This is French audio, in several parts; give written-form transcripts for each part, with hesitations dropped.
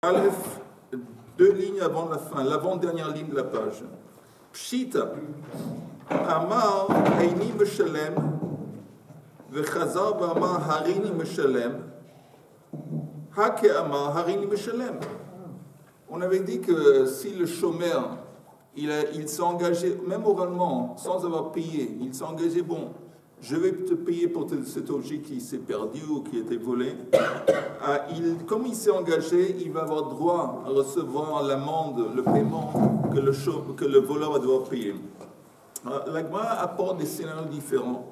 Aleph, 2 lignes avant la fin, l'avant-dernière ligne de la page. Pshita, Amar Heini Meshalem, Vechazar Amar Harini Meshalem, Hake Amar Harini Meshalem. On avait dit que si le chômeur, il s'est engagé, même oralement, sans avoir payé, il s'est engagé, bon, je vais te payer pour cet objet qui s'est perdu ou qui a été volé. Comme il s'est engagé, il va avoir droit à recevoir l'amende, le paiement que le voleur va devoir payer. La Gemara apporte des scénarios différents.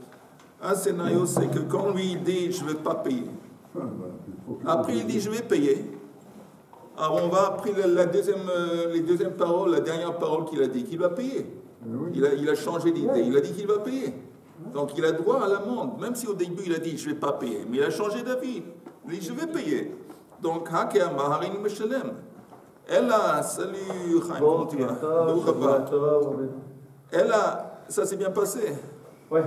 Un scénario, c'est que quand lui il dit « je ne vais pas payer », après il dit « je vais payer », alors on va après les deuxièmes paroles, la dernière parole qu'il a dit, qu'il va payer. Il a changé d'idée, il a dit qu'il va payer. Donc il a droit à l'amende, même si au début il a dit je ne vais pas payer, mais il a changé d'avis. Il dit je vais payer. Donc Hakem Harini Meshalem. Elle a, salut Chaim, comment tu vas? Elle a, ça s'est bien passé. Ouais.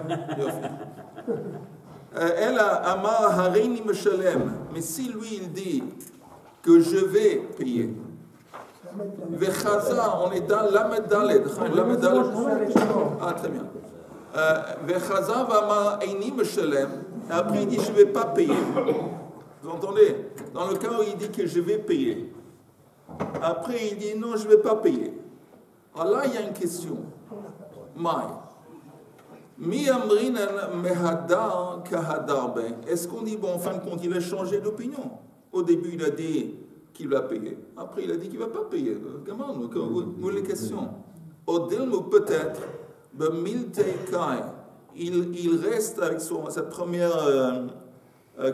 Elle a Amar Harini Meshalem. Mais si lui il dit que je vais payer. Vechaza, on est dans Lamed Daled. Lamed Daled. Ah très bien. Vechaza Vama Eini Meshalem. Après il dit je ne vais pas payer. Vous entendez? Dans le cas où il dit que je vais payer. Après il dit non je ne vais pas payer. Alors là il y a une question. Mi amrinan mehadar kahadar ben. Est-ce qu'on dit bon en fin de compte il a changé d'opinion? Au début il a dit qu'il va payer. Après il a dit qu'il ne va pas payer. Comment? Où est les questions? Odilmu peut-être. Il reste avec sa première,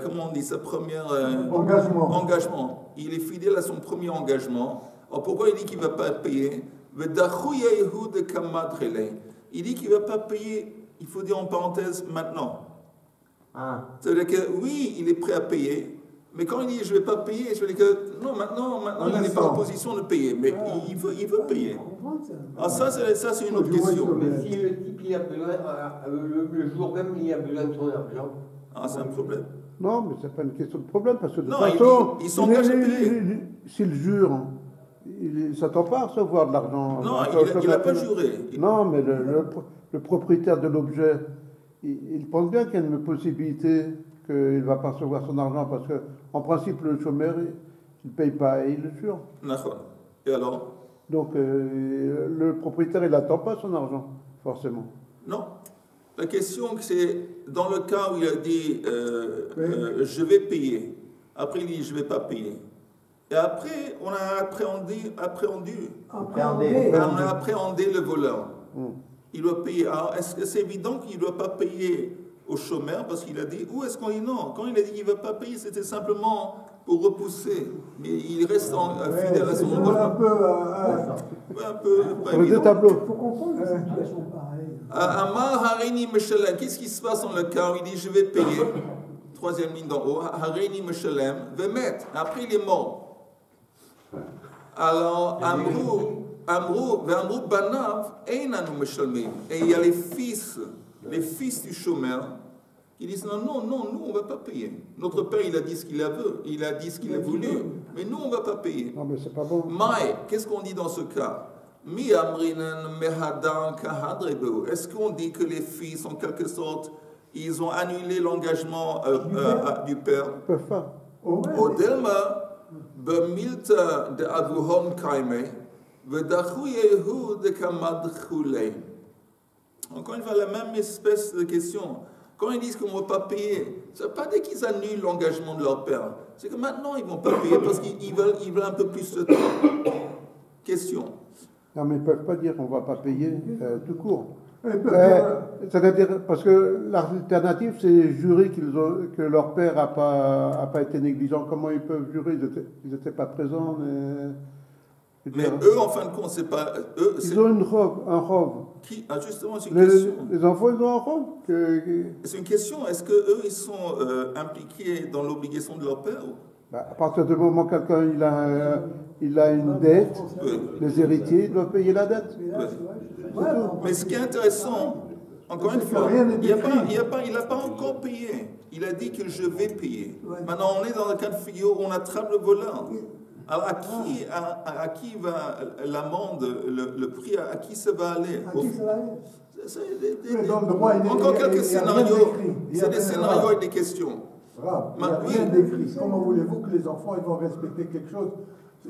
comment on dit, sa première engagement. Il est fidèle à son premier engagement. Alors pourquoi il dit qu'il ne va pas payer? Il dit qu'il ne va pas payer, il faut dire en parenthèse, maintenant. Ça veut dire que oui, il est prêt à payer, mais quand il dit je ne vais pas payer, je veux dire que non, maintenant il n'est pas en position de payer, mais il veut payer. Ah, ça c'est une autre question. Mais si le type il a besoin, le jour même il a besoin de son argent. Ah, c'est un problème. Non, mais c'est pas une question de problème, parce que de toute façon, ils s'engagent à payer. S'il jure, il ne s'attend pas à recevoir de l'argent. Non, il n'a pas juré. Non, mais le propriétaire de l'objet, il pense bien qu'il y a une possibilité qu'il ne va pas recevoir son argent, parce qu'en principe, le chômeur, il ne paye pas et il le jure. D'accord. Et alors? Donc, le propriétaire, il n'attend pas son argent, forcément. Non. La question, c'est dans le cas où il a dit je vais payer. Après, il dit je ne vais pas payer. Et après, on a appréhendé le voleur. Il doit payer. Alors, est-ce que c'est évident qu'il ne doit pas payer au chômeur parce qu'il a dit, ou est-ce qu'on dit non? Quand il a dit qu'il ne va pas payer, c'était simplement pour repousser. Mais il reste fidèle à son engagement. Un peu. Sur les deux tableaux. Il faut comprendre la situation pareille. Amar Harini Meshalem. Qu'est-ce qui se passe dans le cas où il dit je vais payer? Troisième ligne d'en haut. Harini Meshalem. Vemet. Après il est mort. Alors, Amrou Banav, Einanu Meshalmim. Et il y a les fils du chômeur qui disent non, nous on ne va pas payer. Notre père il a dit ce qu'il a voulu, mais nous on ne va pas payer. Non, mais c'est pas bon. Maï, qu'est-ce qu'on dit dans ce cas? Mi amrinan mehadan kahadrebu. Est-ce qu'on dit que les fils, en quelque sorte, ils ont annulé l'engagement du père? Ils ne peuvent pas. Odelma bemilta de avuhon kaime vedachu yehu de kamadchulei. Encore une fois, la même espèce de question. Quand ils disent qu'on ne va pas payer, ça ne veut pas dire qu'ils annulent l'engagement de leur père. C'est que maintenant, ils ne vont pas payer parce qu'ils veulent un peu plus de temps. Question. Non, mais ils ne peuvent pas dire qu'on ne va pas payer tout court. C'est-à-dire, parce que l'alternative, c'est jurer que leur père n'a pas été négligent. Comment ils peuvent jurer? Ils n'étaient pas présents. Mais eux, en fin de compte, c'est pas... Ils ont un rove. Qui? Ah, justement, c'est une question. Les enfants, ils ont un rove. C'est une question. Est-ce qu'eux, ils sont impliqués dans l'obligation de leur père? À partir du moment où quelqu'un il a une dette, les héritiers doivent payer la dette. Mais ce qui est intéressant, encore une fois, il n'a pas encore payé. Il a dit que je vais payer. Maintenant, on est dans le cas de figure où on attrape le voleur. Alors, à qui va l'amende, le prix, à qui ça va aller? À qui ça va aller? Mais dans le droit, Encore quelques il y a rien scénarios. d'écrit. Il y a C'est des rien- scénarios avec des questions. Grave, il n'y a Oui. rien d'écrit. Comment voulez-vous que les enfants ils vont respecter quelque chose?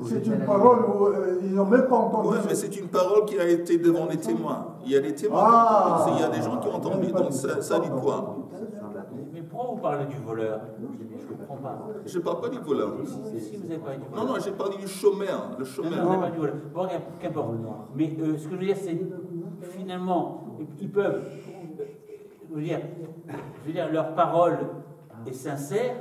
C'est une parole où ils n'ont même pas entendu. Oui, mais c'est une parole qui a été devant les témoins. Il y a des témoins, Ah. il y a des gens qui ont entendu, donc ça a du poids. Mais pourquoi vous parlez du voleur? Je ne comprends pas. Je ne parle pas du voleur. Si vous avez parlé du voleur. Non, non, j'ai parlé du chômeur. Le Non, chômeur. non, vous n'avez pas du voleur. Bon, qu'importe. Mais ce que je veux dire, c'est finalement, ils peuvent. Je veux dire, leur parole est sincère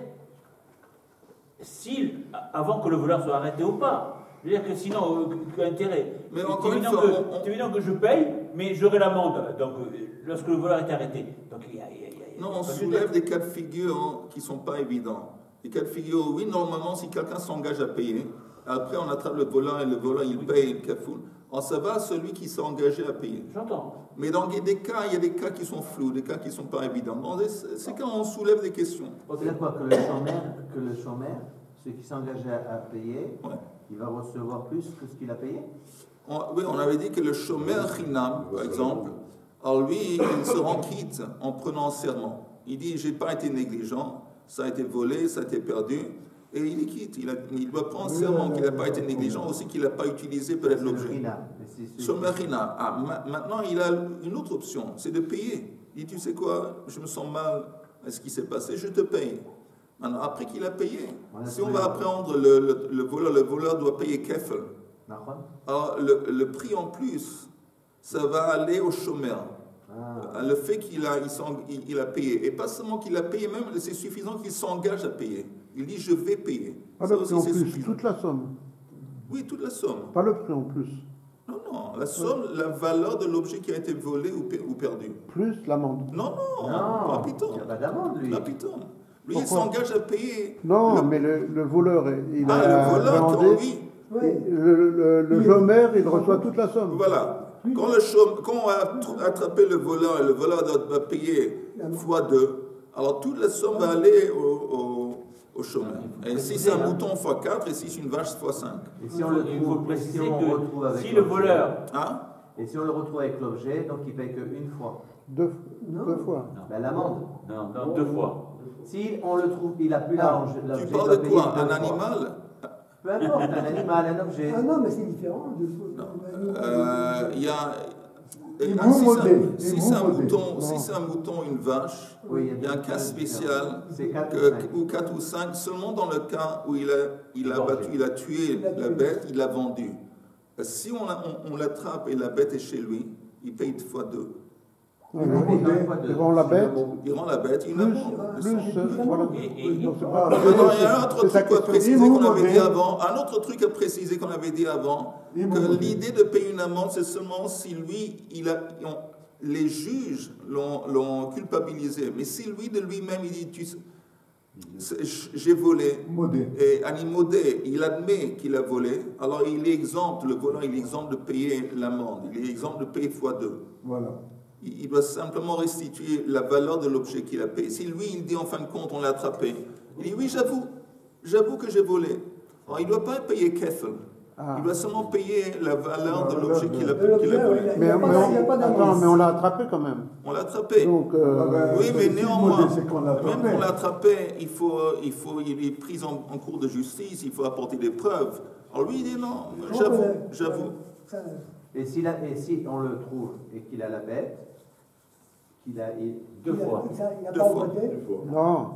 avant que le voleur soit arrêté ou pas. Je veux dire que sinon, quel intérêt? Mais C'est encore une évident fois, que- c'est évident que je paye, mais j'aurai l'amende. Donc, lorsque le voleur est arrêté. Donc, il y a Non, on pas de soulève tête. des cas de figure qui ne sont pas évidents. Des cas de figure, oui, normalement, si quelqu'un s'engage à payer, après on attrape le voleur et le voleur il paye le cafoun, on ça va à celui qui s'est engagé à payer. J'entends. Mais dans des cas, il y a des cas qui sont flous, des cas qui ne sont pas évidents. Dans ces cas, on soulève des questions. C'est quoi que le chômeur, celui qui s'engage à payer, Ouais. il va recevoir plus que ce qu'il a payé? Oui, on avait dit que le chômeur Chinam, par exemple, alors lui, il se rend quitte en prenant serment. Il dit, j'ai pas été négligent, ça a été volé, ça a été perdu, et il est quitte. Il doit prendre serment qu'il n'a pas été négligent, aussi qu'il n'a pas utilisé peut-être l'objet. Chômeur Chinam. Ah, maintenant, il a une autre option, c'est de payer. Il dit, tu sais quoi, je me sens mal à ce qui s'est passé, je te paye. Maintenant, après qu'il a payé, si on va apprendre le voleur doit payer kefel. Alors, le prix en plus, ça va aller au chômeur. Le fait qu'il a payé. Et pas seulement qu'il a payé, même c'est suffisant qu'il s'engage à payer. Il dit, je vais payer. Pas Ça le prix en aussi, c'est plus, suffisant. toute la somme. Oui, toute la somme. Pas le prix en plus. Non, non, la somme, la valeur de l'objet qui a été volé ou perdu. Plus l'amende. Non, non, Non, pas piton. il n'y a pas d'amende, lui. Pas piton. Lui, il Pourquoi s'engage à payer. Non, mais le voleur, il Ah, a le voleur, demandé. quand lui, Oui. Le chômeur, il reçoit toute la somme. voilà. Quand on a attrapé le voleur et le voleur doit payer x2, alors toute la somme va aller au chômeur. Et si c'est un mouton x4 et si c'est une vache x5. Et si on le Il faut trouve, préciser si on que retrouve avec si le l'objet- voleur. Hein? Et si on le retrouve avec l'objet, donc il paye qu'une fois. Deux fois. Ben, l'amende. Non, 2 fois. Si on le trouve, il n'a plus l'objet. Tu l'objet parles doit de payer quoi? deux Un fois. animal? Peu importe, un animal, un objet. Ah non, mais c'est différent. Il y a. Et Ah, vous modez, si et c'est un vous modez. mouton, si c'est un mouton, une vache, Oui, il y a un cas spécial, C'est 4 ou 4 ou 5, seulement dans le cas où il a battu, il a tué la bête, il l'a vendue. Si on l'attrape et la bête est chez lui, il paye x2. Ils vont la bête, Il rend la bête, il la vend. voilà. Et- Donc, c'est pas- Maintenant, il y a un autre c'est sa truc à question. préciser qu'on avait dit avant. Un autre truc à préciser qu'on avait dit avant, que l'idée de payer une amende, c'est seulement si lui, les juges l'ont culpabilisé. Mais si lui, de lui-même, il dit, j'ai volé, Modé. et Animodé, il admet qu'il a volé, alors il est exempt, le volant, il est exempt de payer l'amende, il est exempt de payer x2. Voilà. Il doit simplement restituer la valeur de l'objet qu'il a payé. Si lui, il dit en fin de compte, on l'a attrapé, il dit oui, j'avoue que j'ai volé. Alors il ne doit pas payer kefel. Il doit seulement payer la valeur de l'objet qu'il a volé. Mais on l'a attrapé quand même. On l'a attrapé. Donc, Oui, mais néanmoins, c'est qu'on l'a même attrapé. qu'on l'a attrapé, il est pris en cours de justice, il faut apporter des preuves. Alors lui, il dit non, j'avoue. Et si on le trouve et qu'il a la bête, qu'il a. 2 fois. Il n'a Deux pas fois. voté. non,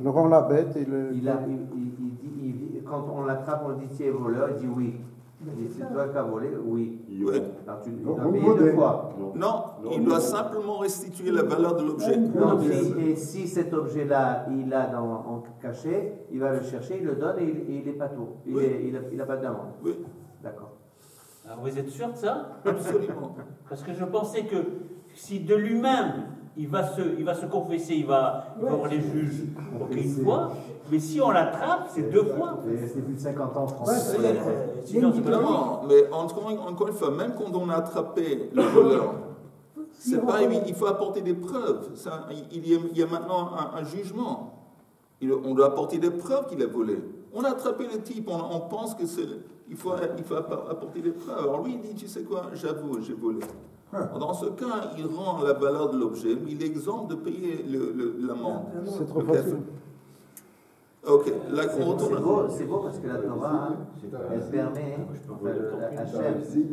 il rend la bête et le. Il dit, quand on l'attrape, on lui dit tu es voleur, il dit oui. Il dit c'est toi qui as volé, oui. Oui. Alors tu Donc, dois vous payer modez. 2 fois. Non, il doit simplement restituer la valeur de l'objet. Non, et si cet objet-là, il l'a en cachet, il va le chercher, il le donne et il n'est pas tout. Il n'a pas d'amende. Oui, D'accord. Alors, vous êtes sûr de ça? absolument. Parce que je pensais que si de lui-même il va se confesser, il va voir les juges une fois, mais si on l'attrape, c'est 2 fois. C'est plus de 50 ans en France. Sinon, c'est pas vrai. Non, mais encore une fois, même quand on a attrapé le voleur, c'est pas, il faut apporter des preuves. Il y a maintenant un jugement. On doit apporter des preuves qu'il a volé. On a attrapé le type, on pense que il faut apporter des preuves. Alors lui, il dit, tu sais quoi, j'avoue, j'ai volé. Dans ce cas, il rend la valeur de l'objet, mais il est exempt de payer l'amende. C'est trop facile. Ok, là, on retourne. C'est beau parce que la Torah, elle permet, Hachem, il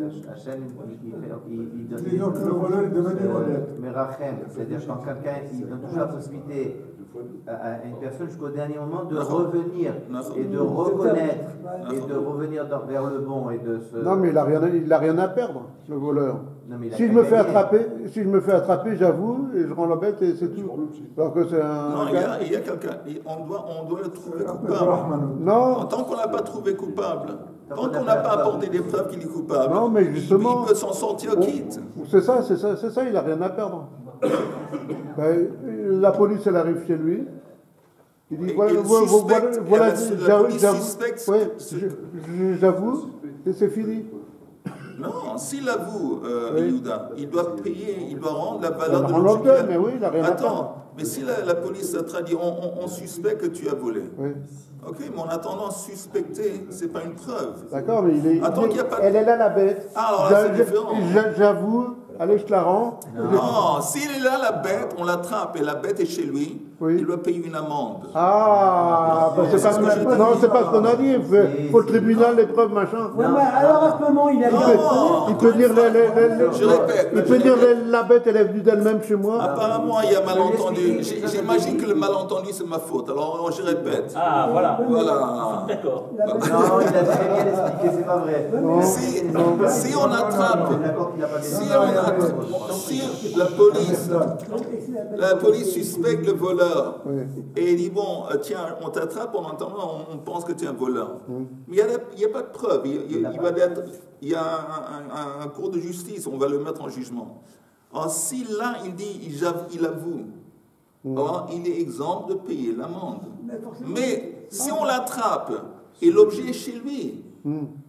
donne Disons que le voleur est devenu honnête. Merachem, c'est-à-dire quand quelqu'un il donne toujours la possibilité à une personne jusqu'au dernier moment de revenir et de reconnaître et de revenir vers le bon et de se... Non, mais il a rien à perdre, le voleur. Non, mais il a Si je pas me fais attraper, j'avoue, et je rends la bête et c'est tout. Alors que c'est un... Non, il y a quelqu'un, on doit le trouver coupable. Non, Tant qu'on ne l'a pas trouvé coupable, tant qu'on n'a pas apporté des preuves qu'il est coupable, Non, mais justement- il peut s'en sortir quitte. c'est ça, il a rien à perdre. Ben, la police, elle arrive chez lui. Il dit, Et voilà, il suspecte, voilà, la police suspecte ouais, j'avoue, et c'est fini. Non, s'il avoue, Yehuda, il doit payer, il doit rendre la Il valeur de rend l'objet. l'objet, mais oui, il a rien à perdre. Attends, mais si la police a traduit, on suspecte que tu as volé. Oui. Ok, mais en attendant, suspecter, c'est pas une preuve. D'accord, mais Attends qu'il y a pas de- elle est là, la bête. Ah, alors là, c'est différent. J'avoue, allez, je te la rends. Non, s'il est là, la bête, on l'attrape et la bête est chez lui, Oui. il doit payer une amende. Ah, ben c'est c'est ce que j'ai dit. non, c'est pas ce qu'on a dit. Il faut le tribunal, les preuves, machin. Ouais, mais alors à ce moment, il a Non. Il peut dire, Je répète. il peut dire la bête, elle est venue d'elle-même chez moi. Apparemment, il y a malentendu. J'imagine que le malentendu, c'est ma faute. Alors, je répète. Ah, voilà. Voilà. D'accord. Non, il a très bien expliqué, c'est pas vrai. Si on attrape, D'accord qu'il a pas si la police suspecte le voleur Oui. et il dit bon, tiens, on t'attrape, en attendant, on pense que tu es un voleur. Mais il n'y a pas de preuve. Il y a un cours de justice, on va le mettre en jugement. Alors, si là, il dit, il avoue, alors il est exempt de payer l'amende. Mais si on l'attrape et l'objet est chez lui,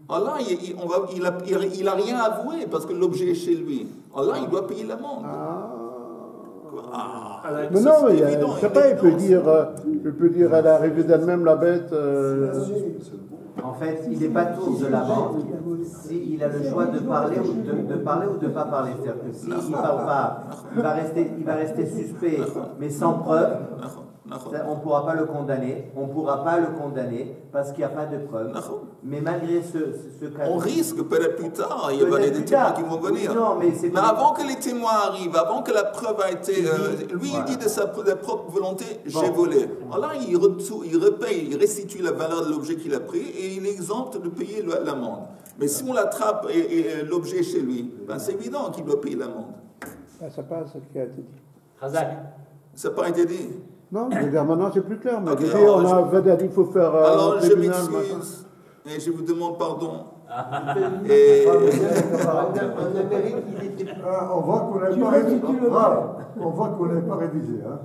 alors là, il n'a rien avoué parce que l'objet est chez lui. Alors là, il doit payer l'amende. Mais non, mais je sais pas, il peut dire, elle est arrivée d'elle-même, la bête. En fait, il n'est pas tour de l'amende s'il a le choix de parler ou de ne pas parler. C'est-à-dire que s'il ne parle pas, il va rester suspect, mais sans preuve. On ne pourra pas le condamner. On pourra pas le condamner parce qu'il n'y a pas de preuve. Mais malgré ce cas, on risque peut-être plus tard, il y a des témoins qui vont venir. Non, mais avant que les témoins arrivent, avant que la preuve a été... lui, il dit de sa propre volonté, j'ai volé. Alors là, il repaye, il restitue la valeur de l'objet qu'il a pris et il est exempt de payer l'amende. Mais si on l'attrape et l'objet est chez lui, ben c'est évident qu'il doit payer l'amende. Ça passe, ce qui a été dit. Razak. Ça n'a pas été dit. Non, je veux dire, maintenant c'est plus clair. Mais Ok, je veux dire, alors, on a dit qu'il faut faire. Alors un je tribunal, machin. m'excuse et je vous demande pardon. En Amérique, il était On voit qu'on n'est pas révisé. On voit qu'on n'est pas révisé. Hein.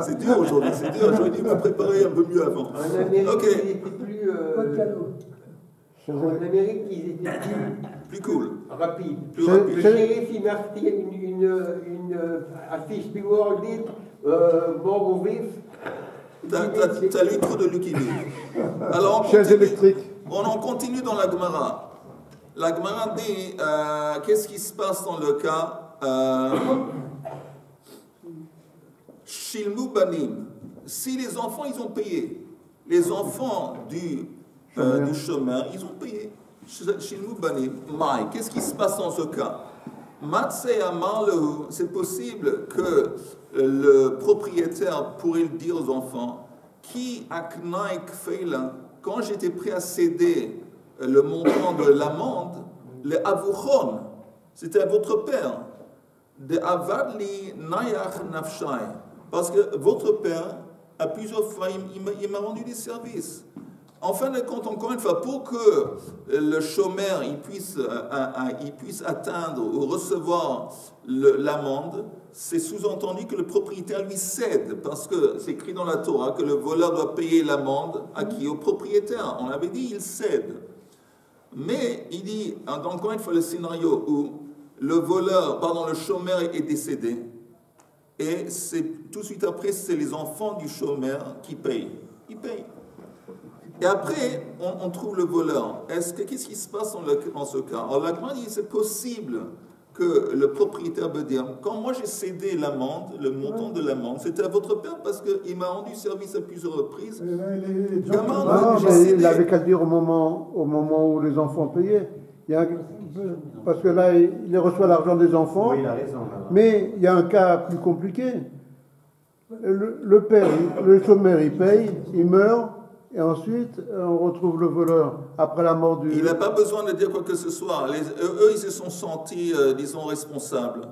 C'est dur aujourd'hui, c'est dur. J'aurais dû me préparer un peu mieux avant. En Amérique, Ok. il était plus. En Amérique, il était Plus cool. rapide. Plus Le rapide. shérif, il marquait une affiche Big World Deep, mort au vif. T'as lu trop de Lucky Luke. Alors, Chaise électrique. on en continue dans la Gemara. La Gemara dit qu'est-ce qui se passe dans le cas Shilmu Banim. Si les enfants, ils ont payé. Les enfants du chômeur, ils ont payé. Shilmu Banim. Mai. Qu'est-ce qui se passe dans ce cas? Matsei Amar Lehu. C'est possible que le propriétaire pourrait le dire aux enfants qui aknaik feila, quand j'étais prêt à céder le montant de l'amende, le avuchon, c'était à votre père, de avadli nayach nafshai, parce que votre père, à plusieurs fois, il m'a rendu des services. En fin de compte, encore une fois, pour que le chômeur il puisse atteindre ou recevoir l'amende, c'est sous-entendu que le propriétaire lui cède, parce que c'est écrit dans la Torah que le voleur doit payer l'amende à qui? Au propriétaire. On avait dit il cède. Mais il dit, encore une fois, le scénario où le chômeur est décédé, et c'est tout de suite après, c'est les enfants du chômeur qui payent. il paye. Et après, on trouve le voleur. Qu'est-ce qui se passe dans ce cas? Alors, la Gemara dit c'est possible que le propriétaire peut dire, quand moi j'ai cédé l'amende, le montant de l'amende, c'était à votre père parce qu'il m'a rendu service à plusieurs reprises. Il avait qu'à le dire au moment où les enfants payaient. Parce que là, il reçoit l'argent des enfants. Oui, il a raison. Mais il y a un cas plus compliqué. Le père, le chômeur, il paye, il meurt, et ensuite on retrouve le voleur après la mort du... Il n'a pas besoin de dire quoi que ce soit. Eux, ils se sont sentis, disons, responsables.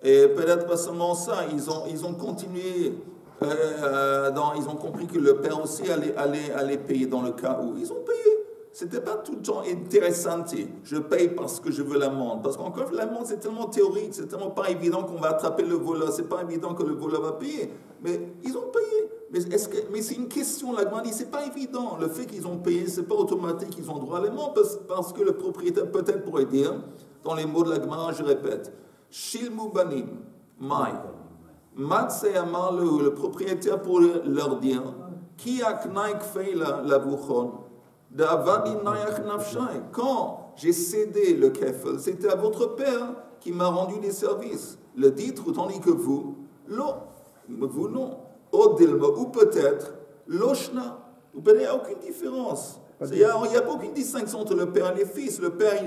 Et peut-être pas seulement ça, ils ont continué, ils ont compris que le père aussi allait payer dans le cas où ils ont payé. C'était pas tout le temps intéressant. Je paye parce que je veux l'amende. Parce qu'encore, l'amende, c'est tellement théorique, c'est tellement pas évident qu'on va attraper le voleur, c'est pas évident que le voleur va payer. Mais ils ont payé. Mais c'est une question, la Gemara dit, c'est pas évident. Le fait qu'ils ont payé, c'est pas automatique qu'ils ont droit à l'amende, parce que le propriétaire peut-être pourrait dire, dans les mots de la Gemara, je répète, Shilmu banim, mai, matsei amar le propriétaire pourrait leur dire, Ki aknai kfei la vuchon, quand j'ai cédé le kefel, c'était à votre père qui m'a rendu des services. Le titre, tandis que vous non. Ou peut-être, l'oshna. Il n'y a aucune différence. Il n'y a aucune distinction entre le père et les fils. Le père,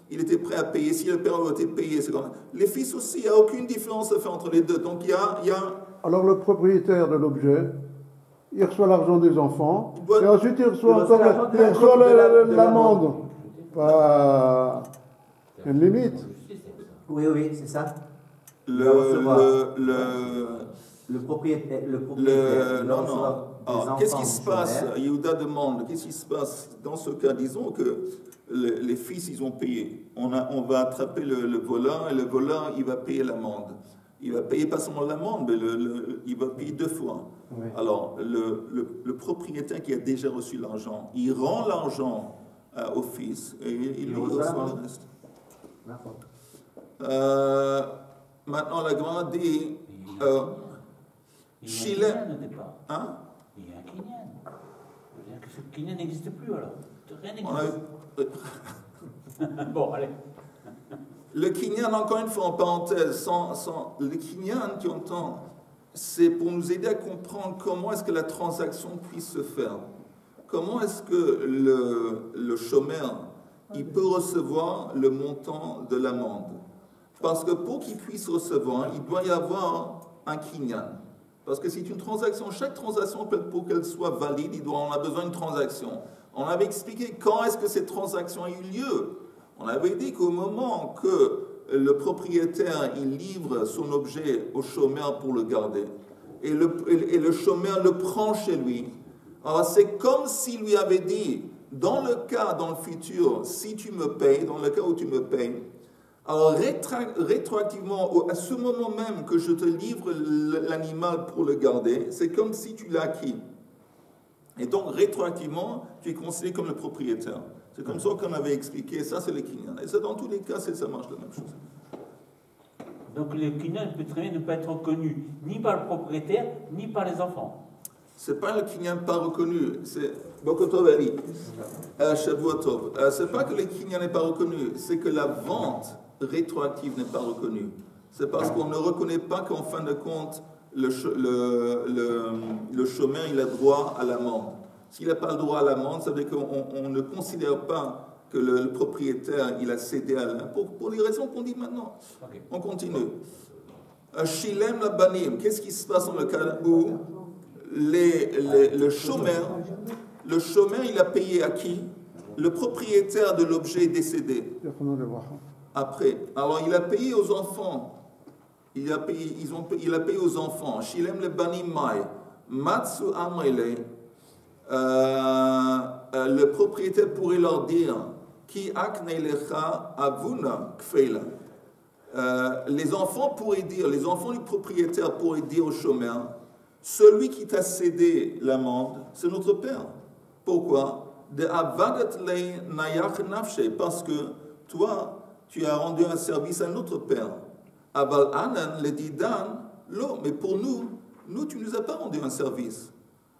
il était prêt à payer. Si le père a été payé, c'est comme les fils aussi, il n'y a aucune différence à faire entre les deux. Donc il y a... Alors le propriétaire de l'objet, il reçoit l'argent des enfants, et ensuite il reçoit encore l'amende. Pas une limite. Oui, c'est ça. Le propriétaire. Non. Alors, qu'est-ce qui se passe? Yehuda demande, qu'est-ce qui se passe dans ce cas? Disons que les fils, ils ont payé. On va attraper le voleur, et le voleur, il va payer l'amende. Il va payer pas seulement l'amende, mais il va payer 2 fois. Oui. Alors, le propriétaire qui a déjà reçu l'argent, il rend l'argent au fils et il reçoit le reste. Maintenant, la Gemara dit... Il y a un Kinyan au départ. Hein? Il y a un Kinyan. C'est-à-dire que ce Kinyan n'existe plus alors. Rien n'existe. Bon, allez. Le Kinyan, encore une fois en parenthèse, le Kinyan qui entend, c'est pour nous aider à comprendre comment est-ce que la transaction puisse se faire. Comment est-ce que le chômeur, il peut recevoir le montant de l'amende? Parce que pour qu'il puisse recevoir, il doit y avoir un Kinyan. Parce que c'est une transaction, chaque transaction, pour qu'elle soit valide, on a besoin d'une transaction. On avait expliqué quand est-ce que cette transaction a eu lieu. On avait dit qu'au moment que le propriétaire il livre son objet au chômeur pour le garder, et le chômeur le prend chez lui, alors c'est comme s'il lui avait dit, dans le futur, si tu me payes, dans le cas où tu me payes, alors rétroactivement, à ce moment même que je te livre l'animal pour le garder, c'est comme si tu l'as acquis. Et donc rétroactivement, tu es considéré comme le propriétaire. C'est comme ça qu'on avait expliqué, ça c'est le Kinyan. Et ça, dans tous les cas, ça marche la même chose. Donc le Kinyan peut très bien ne pas être reconnu ni par le propriétaire, ni par les enfants. C'est pas le Kinyan pas reconnu, c'est Bokotov Ali, Shavuotov. C'est pas que le Kinyan n'est pas reconnu, c'est que la vente rétroactive n'est pas reconnue. C'est parce qu'on ne reconnaît pas qu'en fin de compte, le chômeur il a droit à l'amende. S'il n'a pas le droit à l'amende, ça veut dire qu'on ne considère pas que le propriétaire il a cédé à l'amende. Pour les raisons qu'on dit maintenant. Okay. On continue. Shilem la banim. Qu'est-ce qui se passe dans le cas où le chômeur il a payé à qui? Le propriétaire de l'objet est décédé. Après, alors il a payé aux enfants. Il a payé aux enfants. Shilem le banim mai. Matsu amrele. Le propriétaire pourrait leur dire Ki akne lecha avuna kfeila. Les enfants pourraient dire, les enfants du propriétaire pourraient dire au chômeur, celui qui t'a cédé l'amende, c'est notre père. Pourquoi? De avadat lei nayach nafshe, parce que toi, tu as rendu un service à notre père. Aval anan le didan lo, mais pour nous, tu nous as pas rendu un service.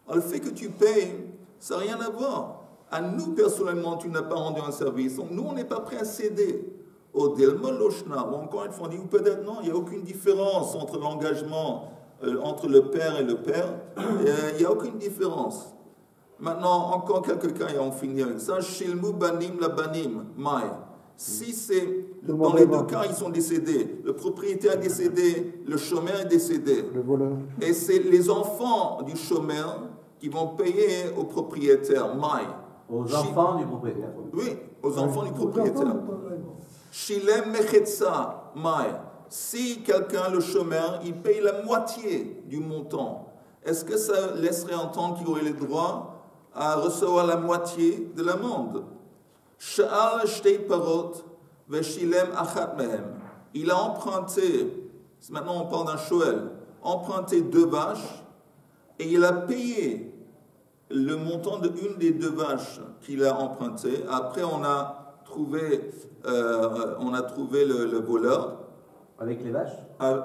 Alors, le fait que tu payes, ça n'a rien à voir. À nous, personnellement, tu n'as pas rendu un service. Donc, nous, on n'est pas prêt à céder. Au Delma Lochna, ou encore une fois, on dit, ou peut-être non, il n'y a aucune différence entre l'engagement entre le père et le père. Il n'y a aucune différence. Maintenant, encore quelques cas et on finit avec ça. Shilmu banim la banim, mai. Si c'est, dans les deux cas, ils sont décédés. Le propriétaire est décédé, le chômeur est décédé. Le voleur. Et c'est les enfants du chômeur qui vont payer au propriétaire, mai. Aux enfants du propriétaire. Oui, aux enfants du propriétaire. Shilem mechetza, mai. Si quelqu'un, le chômeur, il paye la moitié du montant, est-ce que ça laisserait entendre qu'il aurait le droit à recevoir la moitié de l'amende? Sha'al shtei parot veshilem achat mehem. Il a emprunté, maintenant on parle d'un shoel, emprunté 2 vaches et il a payé le montant de une des 2 vaches qu'il a empruntées. Après on a trouvé le voleur. Avec les vaches?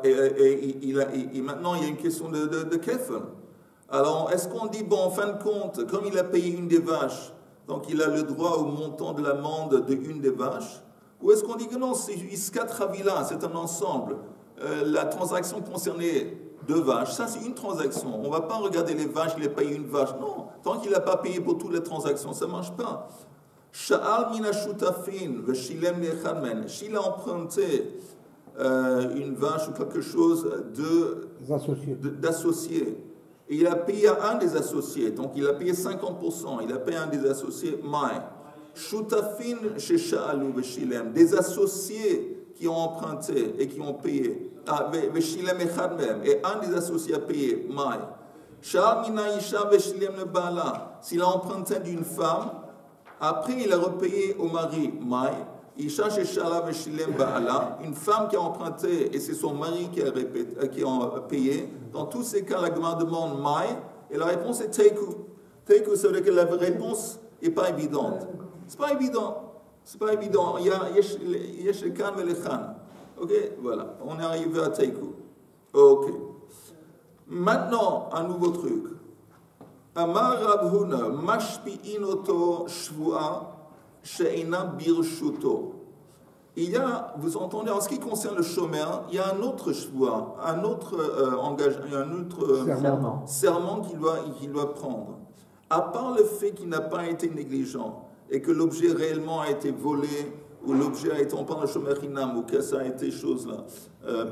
Et maintenant, il y a une question de kefel. Alors, est-ce qu'on dit, bon, en fin de compte, comme il a payé une des vaches, donc il a le droit au montant de l'amende de une des vaches? Ou est-ce qu'on dit que non, c'est Iskat Ravila, c'est un ensemble. La transaction concernait 2 vaches, ça c'est une transaction. On ne va pas regarder les vaches, il a payé une vache. Non, tant qu'il n'a pas payé pour toutes les transactions, ça ne marche pas. Sha'al mina shutafin, veshilem lechanmen. S'il a emprunté une vache ou quelque chose d'associé. Et il a payé à un des associés, donc il a payé 50%, il a payé à un des associés, mai. Shutafin chez Sha'alu Veshilem, des associés qui ont emprunté et qui ont payé. Veshilem echad et un des associés a payé, mai. Sha'al mina isha Veshilem le bala, s'il a emprunté d'une femme, après il a repayé au mari, mai. Isha Sheshala Veshilem Ba'ala, une femme qui a emprunté et c'est son mari qui a payé. Dans tous ces cas, la Gemara demande Maï et la réponse est Teiku. Teiku, ça veut dire que la réponse n'est pas évidente. C'est pas évident. C'est pas évident. Il y a Yeshekan Velechan. Ok, voilà. On est arrivé à Teiku. Ok. Maintenant, un nouveau truc. Amar Rav Huna, Mashpi'in oto shvu'a. Il y a, vous entendez, en ce qui concerne le chômeur, il y a un autre choix, un autre serment qu'il doit prendre. À part le fait qu'il n'a pas été négligent et que l'objet réellement a été volé ou l'objet a été, on parle de chômeur hinam ou que ça a été chose-là,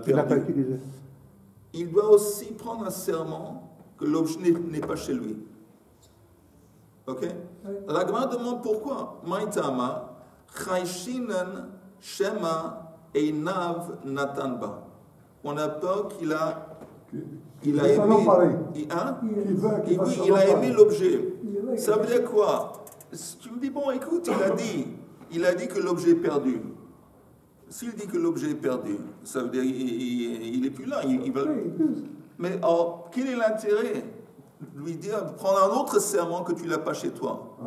perdu, il doit aussi prendre un serment que l'objet n'est pas chez lui. Ok? La Gemara demande pourquoi. Maïtama, Chayshinan Shema Einav Natanba. On a peur qu'il a aimé. Il a aimé l'objet. Ça veut dire quoi? Tu me dis, bon, écoute, il a dit que l'objet est perdu. S'il dit que l'objet est perdu, ça veut dire qu'il n'est plus là. Mais alors, quel est l'intérêt? Lui dire, prendre un autre serment que tu n'as pas chez toi.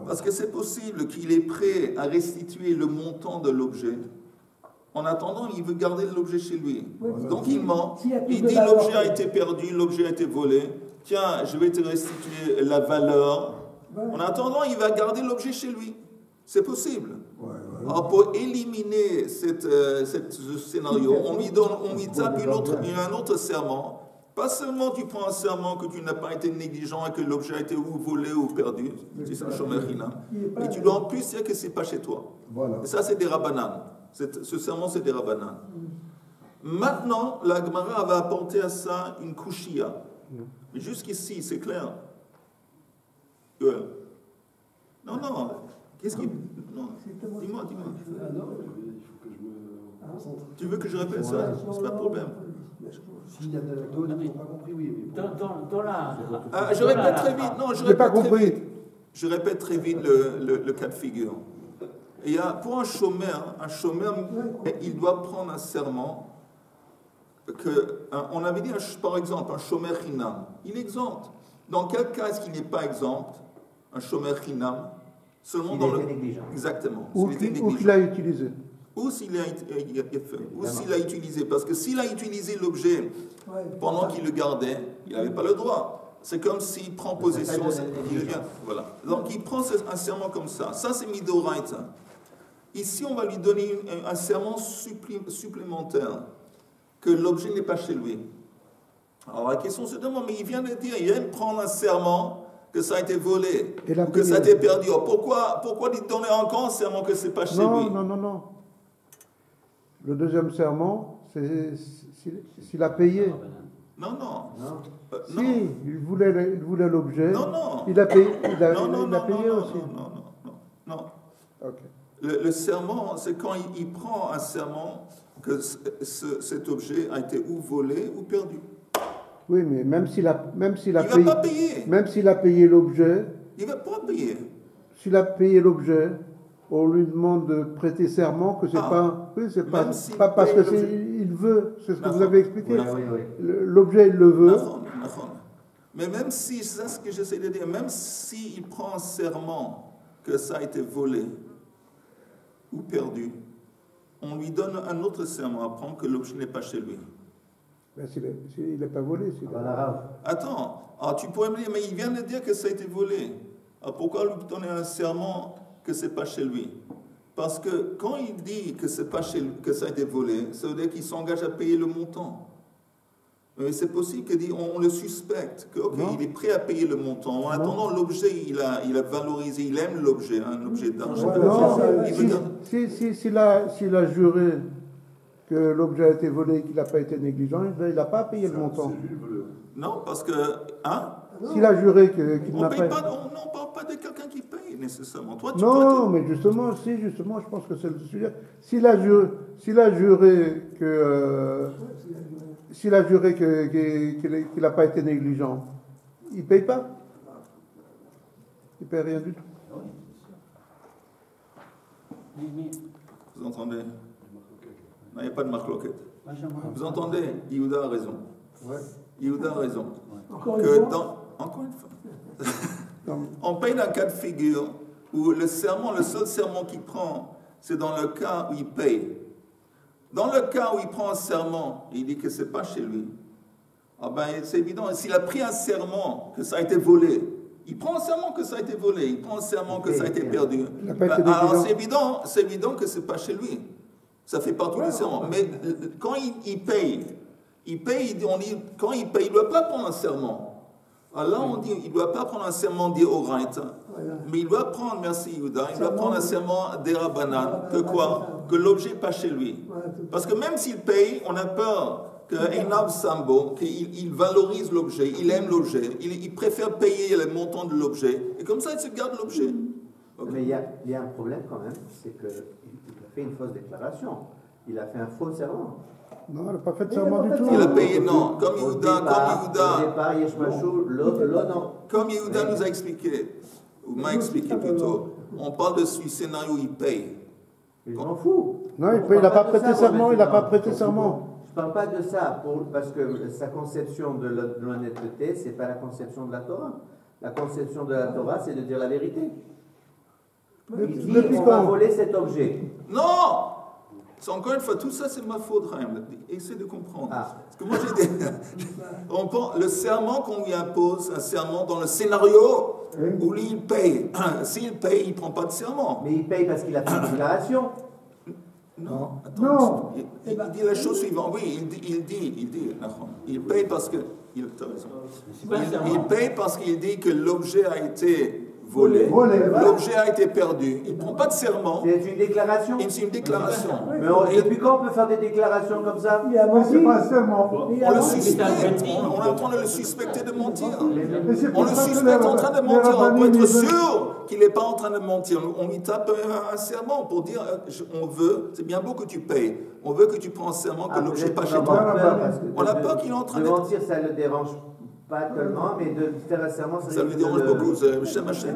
Parce que c'est possible qu'il est prêt à restituer le montant de l'objet. En attendant, il veut garder l'objet chez lui. Donc il ment. Il dit, l'objet a été perdu, l'objet a été volé. Tiens, je vais te restituer la valeur. En attendant, il va garder l'objet chez lui. C'est possible. Alors pour éliminer ce scénario, on lui tape un autre serment. Pas seulement tu prends un serment que tu n'as pas été négligent et que l'objet a été ou volé ou perdu, c'est un chômeur hinam, et tu dois en plus dire que c'est pas chez toi. Voilà. Et ça c'est des rabbanan. Ce serment c'est des rabbanan. Maintenant, la Gemara va apporter à ça une kushia. Jusqu'ici, c'est clair. Non, qu'est-ce qui... Non, dis-moi. Tu veux que je répète ça? C'est pas de problème. S'il y a d'autres qui n'ont pas compris, oui. Dans la... je répète très vite. Non, je n'ai pas compris. Je répète très vite le cas de figure. Et pour un chômeur, il doit prendre un serment on avait dit, par exemple, un chômeur hinam. Il est exempt. Dans quel cas est-ce qu'il n'est pas exempt? Un chômeur hinam seulement dans le... Exactement. Ou qu'il a utilisé. Ou s'il a utilisé, parce que s'il a utilisé l'objet pendant qu'il le gardait, il n'avait pas le droit. c'est comme s'il prend possession, il revient. Voilà. Donc il prend un serment comme ça. Ça, c'est midoraita. Ici, on va lui donner un serment supplémentaire, que l'objet n'est pas chez lui. Alors la question se demande, mais il vient de dire, il vient de prendre un serment que ça a été volé, ou que ça a été perdu. Alors, pourquoi lui donner encore un serment que c'est pas chez lui? Non. Le deuxième serment, c'est s'il a payé. Non. Si, il voulait l'objet. Non. Il a payé, payé aussi. Non. Ok. Le serment, c'est quand il prend un serment que cet objet a été ou volé ou perdu. Oui, mais même s'il a payé, va pas payer. Même s'il a payé l'objet, Il va pas payer. s'il a payé l'objet, on lui demande de prêter serment que c'est pas. Oui, c'est pas parce que il veut. C'est ce que vous avez expliqué. Oui. L'objet, il le veut. Mais même si, c'est ce que j'essaie de dire, même s'il prend un serment que ça a été volé ou perdu, on lui donne un autre serment à prendre que l'objet n'est pas chez lui. Ben, s'il n'est pas volé. Attends, tu pourrais me dire, mais il vient de dire que ça a été volé. Alors pourquoi lui donner un serment que c'est pas chez lui? Parce que quand il dit que c'est pas chez lui, que ça a été volé, ça veut dire qu'il s'engage à payer le montant. Mais c'est possible qu'on le suspecte, qu'il est prêt à payer le montant. En attendant, l'objet, il a valorisé, il aime l'objet, un objet d'argent. S'il a juré que l'objet a été volé et qu'il n'a pas été négligent, il n'a pas à payer le montant. Non, parce que... S'il a juré qu'il n'a pas... On ne parle pas de quelqu'un qui paye, nécessairement. Mais justement, je pense que c'est le sujet. S'il a juré qu'il n'a pas été négligent, il ne paye pas. Il ne paye rien du tout. Vous entendez? Non, il n'y a pas de marque-loquette. Vous entendez? Yehuda a raison. Yehuda a raison. Encore une fois. On paye dans un cas de figure où le seul serment qu'il prend, c'est dans le cas où il paye. Dans le cas où il prend un serment et il dit que ce n'est pas chez lui, c'est évident. S'il a pris un serment que ça a été volé, il prend un serment que ça a été volé, il prend un serment que ça a été perdu. Alors c'est évident que ce n'est pas chez lui. Ça fait partie du serment. Mais quand il paye, quand il paye, il ne doit pas prendre un serment. Alors là, on dit, il ne doit pas prendre un serment d'Oraita, mais il doit prendre, merci Yehuda, il doit prendre un serment d'Erabanan, que quoi? Que l'objet n'est pas chez lui. Parce que même s'il paye, on a peur qu'Einav Sambo, qu'il valorise l'objet, il aime l'objet, il préfère payer le montant de l'objet, et comme ça, il se garde l'objet. Okay. Mais il y a un problème quand même, c'est qu'il a fait une fausse déclaration. Il a fait un faux serment. Non, il n'a pas fait de serment du tout. Il a payé, non. Comme Yehuda nous a expliqué, ou m'a expliqué plutôt, on parle de ce scénario où il paye. Je m'en fous. Non, il n'a pas prêté serment, il n'a pas prêté serment. Je ne parle pas de ça, parce que sa conception de l'honnêteté, ce n'est pas la conception de la Torah. La conception de la Torah, c'est de dire la vérité. Il dit, on va voler cet objet. Non! C'est encore une fois, tout ça c'est ma faute, Chaim. Essaye de comprendre. Parce que moi j'ai dit, le serment qu'on lui impose, un serment dans le scénario où lui il paye. S'il paye, il ne prend pas de serment. Mais il paye parce qu'il a fait une déclaration. Non, attends. Il dit la chose suivante. Oui, il paye parce que. Il paye parce qu'il dit que l'objet a été volé. L'objet a été perdu. Il ne prend pas de serment. C'est une déclaration. C'est une déclaration. Mais depuis quand on peut faire des déclarations comme ça? C'est pas un serment. On le suspecte. On est en train de le suspecter de mentir. On le suspecte en train de mentir. On peut être sûr qu'il n'est pas en train de mentir. On lui tape un serment pour dire on veut, c'est bien beau que tu payes. On veut que tu prends un serment que l'objet n'est pas chez toi. On a peur qu'il est en train de mentir, ça ne le dérange pas tellement, mais de faire un serment, ça lui dérange beaucoup. C'est pour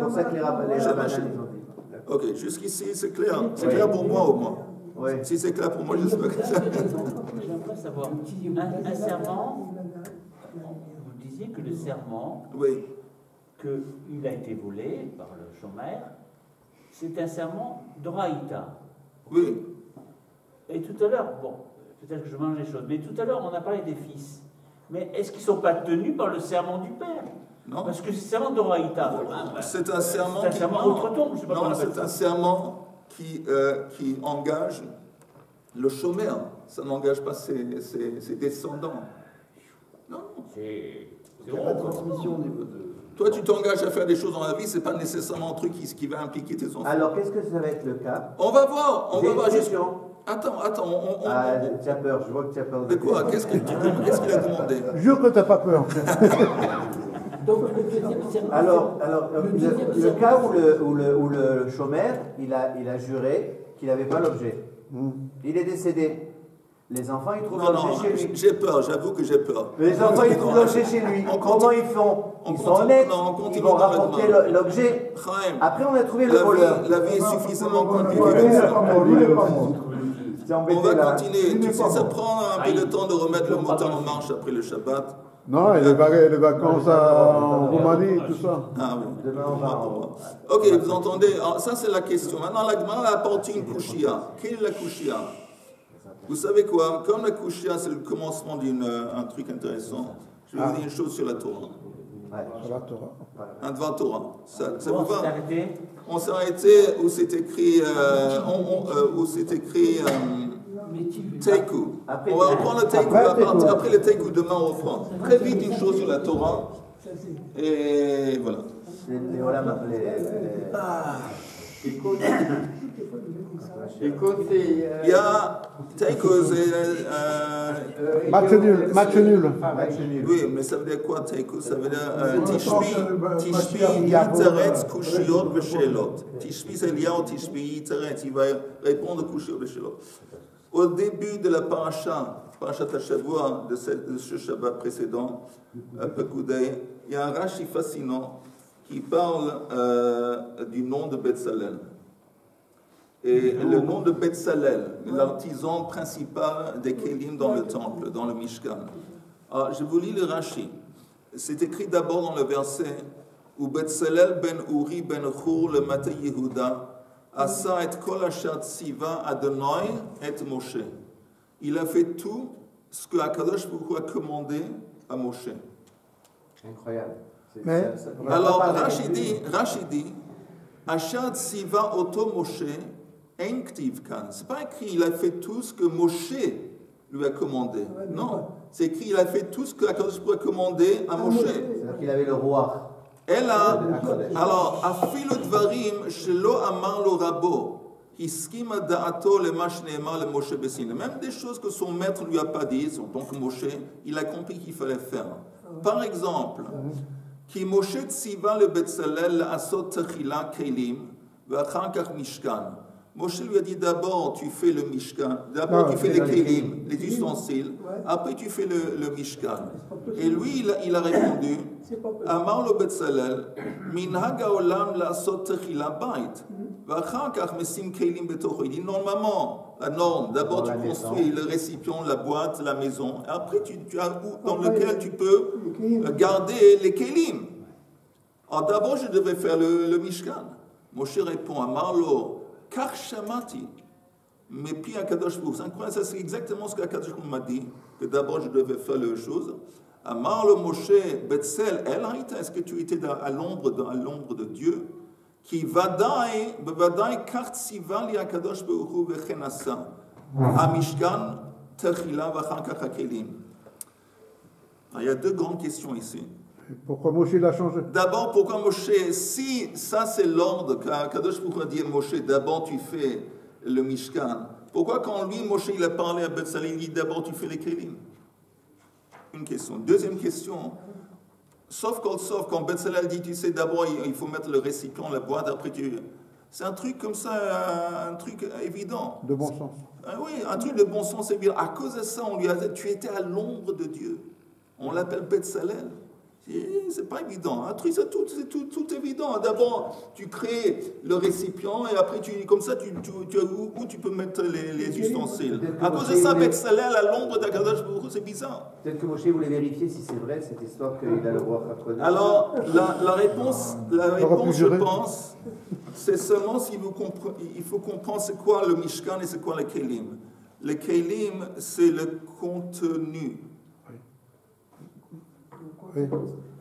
ça que les rabbins ok, jusqu'ici, c'est clair. C'est clair pour moi au moins. Oui. Si c'est clair pour moi, j'espère que ça. J'aimerais savoir, un serment, vous disiez que le serment, qu'il a été volé par le chômeur, c'est un serment d'Oraïta. Oui. Et tout à l'heure, bon, peut-être que je mange les choses, mais tout à l'heure, on a parlé des fils. Mais est-ce qu'ils ne sont pas tenus par le serment du père? Non? Parce que c'est serment d'Oraïta. C'est un serment qui... outre-tombe, je sais pas comment on appelle ça. C'est un serment qui engage le chômeur. Ça n'engage pas ses descendants. Non. Il n'y a pas de transmission au niveau de... Toi, tu t'engages à faire des choses dans la vie, c'est pas nécessairement un truc qui va impliquer tes enfants. Alors, qu'est-ce que ça va être le cas? On va voir. Juste... Attends. Tu as peur, je vois que tu as peur. De quoi? Qu'est-ce qu'il a demandé? Jure que t'as pas peur. Alors, le cas où le chômeur, il a juré qu'il n'avait pas l'objet. Il est décédé. Les enfants, ils trouvent l'objet chez lui. J'ai peur, j'avoue que j'ai peur. Les enfants, ils trouvent l'objet chez lui. Comment ils font? Ils sont honnêtes. Ils vont rapporter l'objet. Après, on a trouvé le voleur. La vie est suffisamment compliquée. On va continuer. Tu sais, ça prend un peu de temps de remettre le moteur en marche après le Shabbat. Non, il y a les vacances en Roumanie, tout ça. Ah oui. Demain, on va. Ok, vous entendez? Alors, ça, c'est la question. Maintenant, la Gemara a apporté une kushia. Quelle est la kushia? Vous savez quoi? Comme la kushia, c'est le commencement d'un truc intéressant, je vais vous dire une chose sur la Torah. Un devant Torah. Ça vous va? On s'est arrêté où c'est écrit Teiku. On va reprendre le Teiku après le Teiku. Demain, on reprend très vite une chose sur la Torah. Et voilà. Écoute, il y a Teiku, match nul. Oui, mais ça veut dire quoi Teiku? Ça veut dire Tishbi Yiteretz Kushiot Veshelot. Tishbi c'est Eliyahu, Tishbi Yiteretz, il va répondre Kushiot Veshelot. Au début de la parashat Hashavua, de ce Shabbat précédent, à Pekudei, il y a un Rashi fascinant qui parle du nom de Betzalel. Et le nom de Betzalel, l'artisan principal des Kélim dans le temple, dans le Mishkan. Alors, je vous lis le Rashi. C'est écrit d'abord dans le verset où Betzalel ben Uri ben Hur le Mate Yehuda Asa et kol asher tziva Adonai et Moshe. Il a fait tout ce que Akadosh Baruch Hu a commandé à Moshe. Incroyable. Alors Rashi dit Asher tziva oto Moshe ein ktiv kan. C'est pas écrit il a fait tout ce que Moshe lui a commandé. Non, c'est écrit il a fait tout ce que Akadosh Baruch Hu a commandé à Moshe. C'est-à-dire qu'il avait le roi. Alors, afilu dvarim shelo amar lo rabo, hiskima da'ato lema shneemar le Moshe Bessin. Même des choses que son maître lui a pas dit, donc Moshe, il a compris qu'il fallait faire. Par exemple, ki Moshe tziva le Betzalel asot techila kelim, ve'achar kach mishkan. Moshe lui a dit d'abord tu fais le Mishkan, d'abord tu fais les Kélim, les ustensiles, après tu fais le Mishkan. Et lui il a répondu Amar lo Betzalel, minhag haolam la'asot techila bait, v'achar kach mesim kelim betocho. Il dit normalement, la norme, d'abord tu construis le récipient, la boîte, la maison, et après tu as dans lequel tu peux garder les Kélim. Alors d'abord je devais faire le Mishkan. Moshe répond Amar lo Kach shamati, mais puis Akadosh Baruch Hu, ça c'est exactement ce qu'Akadosh Baruch Hu m'a dit, que d'abord je devais faire les choses. Amar le Moshe Betzel El Haïta, est-ce que tu étais à l'ombre de Dieu? Qui vadai kach tziva li Akadosh Baruch Hu vechenasa, Amishkan techila v'achar kach hakelim. Il y a deux grandes questions ici. Pourquoi Moshe l'a changé? D'abord, pourquoi Moshe, si ça c'est l'ordre qu'Akadosh Baruch Hu a dit à Moshe, d'abord tu fais le Mishkan, pourquoi quand lui, Moshe, il a parlé à Betzalel, il dit d'abord tu fais les Kélim? Une question. Deuxième question, sauf quand Betzalel dit, tu sais, d'abord il faut mettre le récipient, la boîte, après tu... C'est un truc comme ça, un truc évident. De bon sens. Oui, un truc de bon sens évident. À cause de ça, on lui a dit, tu étais à l'ombre de Dieu. On l'appelle Betzalel. C'est pas évident. Un truc, c'est tout évident. D'abord, tu crées le récipient et après, comme ça, où tu peux mettre les ustensiles. À cause de ça, Betzalel à l'ombre d'Akadosh Baruch Hu, c'est bizarre. Peut-être que Moshe voulait vérifier si c'est vrai cette histoire qu'il a le roi Khadron. Alors, la réponse, je pense, c'est seulement si il faut comprendre c'est quoi le Mishkan et c'est quoi le Kélim. Le Kélim, c'est le contenu.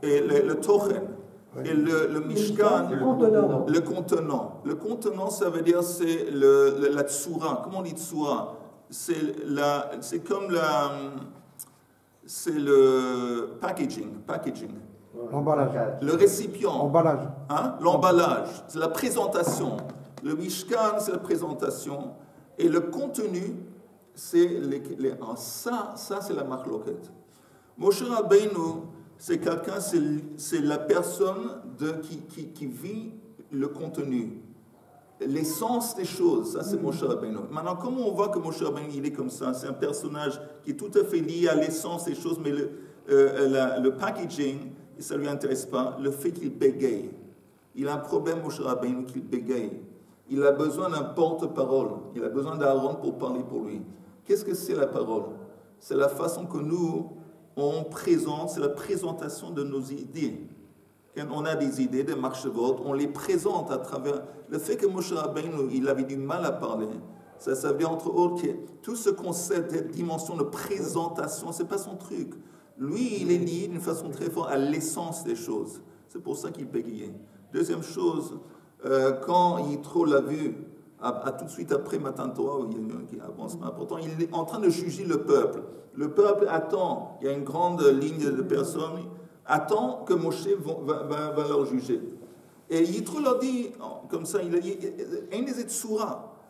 et le Tochen. Et le Mishkan, le contenant. Le contenant, ça veut dire c'est la tsura. Comment on dit tsura? C'est comme c'est le packaging. L'emballage. Le récipient. Emballage. Hein? L'emballage. C'est la présentation. Le Mishkan, c'est la présentation. Et le contenu, c'est ça c'est la marloquette. Moshe Rabbeinu, c'est quelqu'un, c'est la personne qui vit le contenu. L'essence des choses, ça c'est Moshe Rabbeinu. Maintenant, comment on voit que Moshe Rabbeinu, il est comme ça? C'est un personnage qui est tout à fait lié à l'essence des choses, mais le packaging, ça ne lui intéresse pas. Le fait qu'il bégaye. Il a un problème, Moshe Rabbeinu, qu'il bégaye. Il a besoin d'un porte-parole. Il a besoin d'Aaron pour parler pour lui. Qu'est-ce que c'est la parole? C'est la façon que nous, on présente, c'est la présentation de nos idées. Quand on a des idées, des marche-votes, on les présente à travers... Le fait que Moshe Rabbeinu, il avait du mal à parler, ça veut dire entre autres que tout ce concept, cette dimension de présentation, c'est pas son truc. Lui, il est lié d'une façon très forte à l'essence des choses. C'est pour ça qu'il bégayait. Deuxième chose, quand Yitro l'a vu, tout de suite après Matan Torah, qui avance important, il est en train de juger le peuple. Le peuple attend, il y a une grande ligne de personnes, attend que Moshe va leur juger. Et Yitro leur dit, comme ça, il a dit,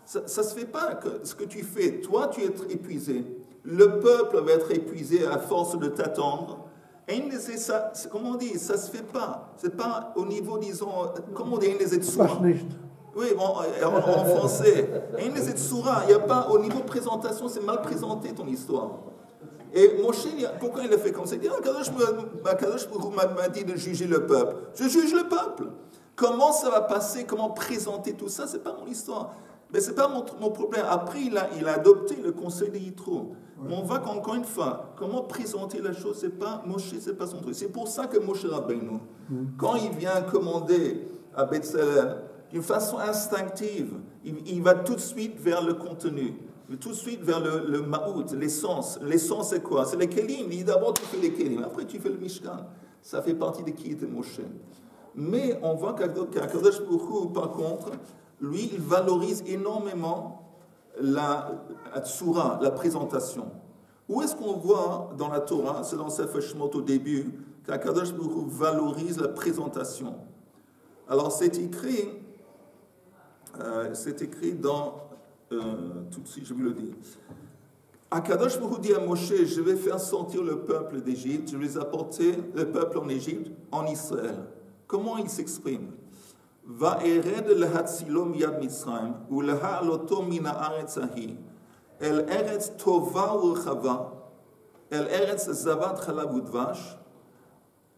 ça ne se fait pas ce que tu fais. Toi, tu es épuisé. Le peuple va être épuisé à force de t'attendre. Ça, comment on dit, ça ne se fait pas. Ce n'est pas au niveau, disons, comment on dit, oui, en français. Il n'y a pas, au niveau présentation, c'est mal présenté ton histoire. Et Moshe, pourquoi il a fait comme ça? Il dit, Akadosh m'a dit de juger le peuple. Je juge le peuple. Comment ça va passer, comment présenter tout ça, ce n'est pas mon histoire. Mais ce n'est pas mon problème. Après, il a adopté le conseil de Yitro. Ouais. On voit qu'encore une fois, comment présenter la chose, c'est pas Moshe, c'est pas son truc. C'est pour ça que Moshe Rabbeinu, quand il vient commander à Bethsalel, d'une façon instinctive, il va tout de suite vers le contenu, tout de suite vers le ma'out, l'essence. L'essence, c'est quoi? C'est les kelim. Il dit d'abord, tu fais les kelim, après tu fais le Mishkan. Ça fait partie de qui était Moshe. Mais on voit qu'Akadosh Baruch Hu, par contre, lui, il valorise énormément la tsura, la présentation. Où est-ce qu'on voit dans la Torah, c'est dans Sefer Shemot au début, qu'Akadosh Baruch Hu valorise la présentation? Alors c'est écrit dans, tout de suite je vous le dis, Akadosh Baruch Hu dit à Moshe, je vais faire sortir le peuple d'Égypte, je vais les apporter, le peuple en Égypte, en Israël. Comment il s'exprime? Va'ered lehatzilo miyad Mitzrayim uleha'aloto min ha'aretz ahi el eretz tova urchava el eretz zavat chalav udvash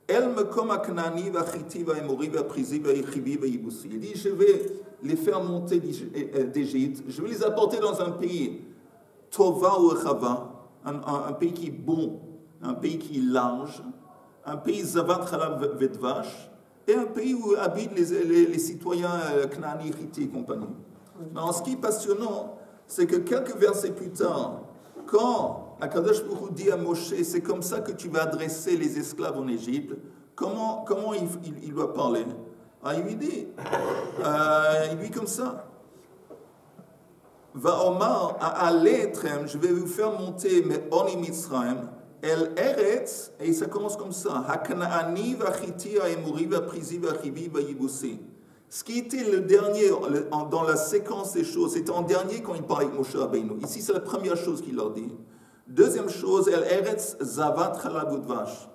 el mekom ha'knani va'chiti va'emori va'prizi va'yichivi va'yibusi. Il dit, je vais les faire monter d'Égypte, je vais les apporter dans un pays tova urchava, un pays qui est bon, un pays qui est large, un pays zavat chalav v'udvash, et un pays où habitent les citoyens Knani, Hiti et compagnie. Alors, ce qui est passionnant, c'est que quelques versets plus tard, quand Akadosh Baruch Hu dit à Moshe, c'est comme ça que tu vas adresser les esclaves en Égypte, comment il doit parler? Il lui dit comme ça, Va Omar à Etrem, je vais vous faire monter, mais Oni Mitzrayim, El Eretz, et ça commence comme ça, Haknaani v'achiti ha'emori v'aprizi v'achivi v'yibusi. Ce qui était le dernier dans la séquence des choses, c'était en dernier quand il parlait avec Moshe Rabbeinu. Ici, c'est la première chose qu'il leur dit. Deuxième chose, El Eretz zavat chalav udvash,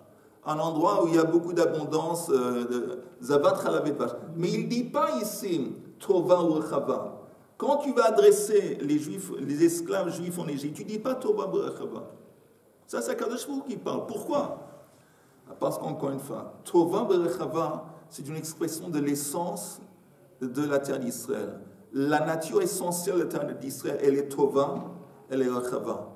un endroit où il y a beaucoup d'abondance de zavat chalav udvash. Mais il ne dit pas ici tova ou chava. Quand tu vas adresser les esclaves juifs en Égypte, tu ne dis pas tova ou chava. Ça, c'est Akadosh Baruch Hu qui parle. Pourquoi? Parce qu'encore une fois, Tova Berechava, c'est une expression de l'essence de la terre d'Israël. La nature essentielle de la terre d'Israël, elle est Tova, elle est Rechava.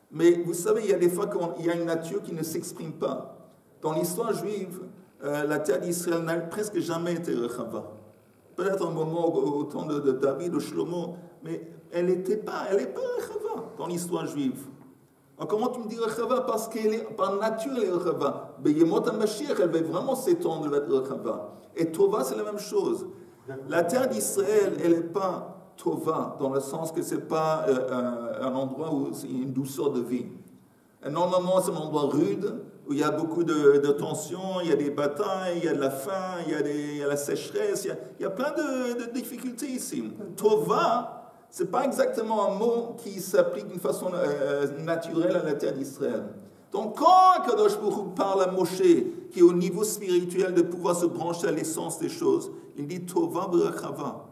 Mais vous savez, il y a des fois qu'il y a une nature qui ne s'exprime pas. Dans l'histoire juive, la terre d'Israël n'a presque jamais été Rechava. Peut-être un moment au temps de David, de Shlomo, mais elle n'est pas Rechava dans l'histoire juive. Alors, comment tu me dis Rechava? Parce qu'elle est, par nature, elle est Rechava. Beyemot HaMashiach, elle va vraiment s'étendre, elle va être Rechava. Et Tova, c'est la même chose. La terre d'Israël, elle n'est pas Tova, dans le sens que ce n'est pas un endroit où il y a une douceur de vie. Et normalement, c'est un endroit rude, où il y a beaucoup de tensions, il y a des batailles, il y a de la faim, il y a la sécheresse, il y a plein de difficultés ici. Tova, ce n'est pas exactement un mot qui s'applique d'une façon naturelle à la terre d'Israël. Donc, quand Kadosh Baruch Hu parle à Moshe, qui est au niveau spirituel de pouvoir se brancher à l'essence des choses, il dit Tova Berachava.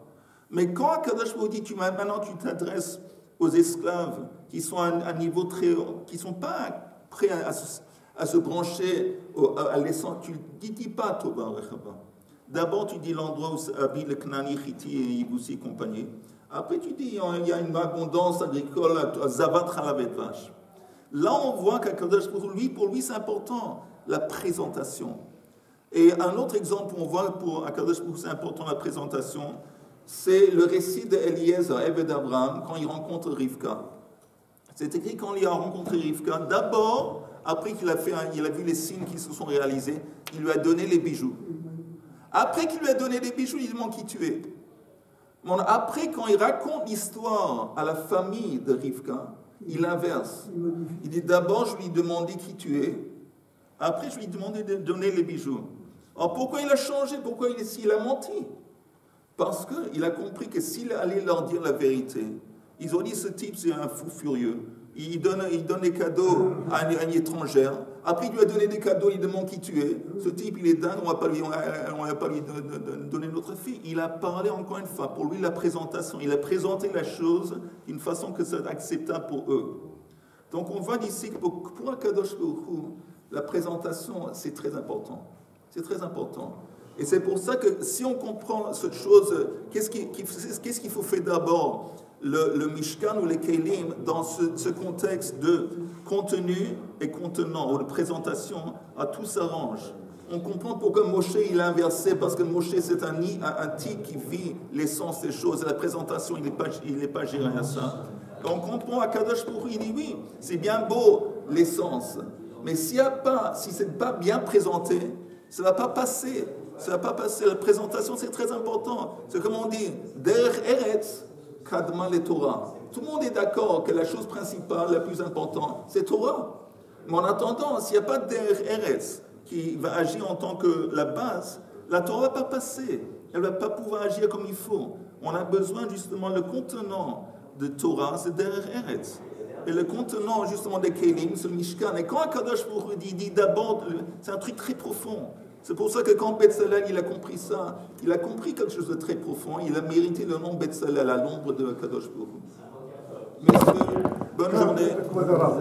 Mais quand Kadosh Baruch Hu dit maintenant tu t'adresses aux esclaves qui sont à un niveau très haut, qui ne sont pas prêts à se brancher à l'essence, tu ne dis pas Tova Berachava. D'abord, tu dis l'endroit où habitent les Knani, Chiti et Ibusi et compagnie. Après, tu dis il y a une abondance agricole à Zavat Chalav et Vache. Là, on voit qu'Akadosh pour lui, c'est important, la présentation. Et un autre exemple où on voit pour Akadosh c'est important la présentation, c'est le récit d'Eliezer, Eved Abraham, quand il rencontre Rivka. C'est écrit quand il a rencontré Rivka, d'abord, après qu'il a vu les signes qui se sont réalisés, il lui a donné les bijoux. Après qu'il lui a donné les bijoux, il lui demande qui tu es. Après, quand il raconte l'histoire à la famille de Rivka, il inverse. Il dit d'abord, je lui ai demandé qui tu es. Après, je lui ai demandé de donner les bijoux. Alors pourquoi il a changé? Pourquoi il a menti? Parce qu'il a compris que s'il allait leur dire la vérité, ils ont dit ce type c'est un fou furieux. Il donne des cadeaux à une étrangère. Après, il lui a donné des cadeaux, il demande qui tu es. Ce type, il est dingue, on ne va pas lui donner notre fille. Il a parlé encore une fois, pour lui, la présentation. Il a présenté la chose d'une façon que c'est acceptable pour eux. Donc, on voit d'ici que pour Akadosh Baruch Hu, la présentation, c'est très important. C'est très important. Et c'est pour ça que si on comprend cette chose, qu'est-ce qu'il faut faire d'abord? Le Mishkan ou les Kélim dans ce contexte de contenu et contenant, ou de présentation, tout s'arrange. On comprend pourquoi Moshe il a inversé, parce que Moshe c'est un type qui vit l'essence des choses, et la présentation il n'est pas géré à ça. Et on comprend à Kadosh Baruch Hu, il dit oui, c'est bien beau l'essence, mais si ce n'est pas bien présenté, ça ne va pas passer. Ça ne va pas passer. La présentation c'est très important. C'est comme on dit, Der Eretz, Kadma le Torah. Tout le monde est d'accord que la chose principale, la plus importante, c'est Torah. Mais en attendant, s'il n'y a pas d'Er Eretz qui va agir en tant que la base, la Torah ne va pas passer. Elle ne va pas pouvoir agir comme il faut. On a besoin justement, le contenant de Torah, c'est Der Eretz. Et le contenant justement des Kélim, c'est le Mishkan. Et quand Akadosh Baruch Hu dit d'abord, c'est un truc très profond. C'est pour ça que quand Betzalel il a compris ça, il a compris quelque chose de très profond. Il a mérité le nom Betzalel à l'ombre de Kadosh Baruch Hu. Messieurs, bonne journée.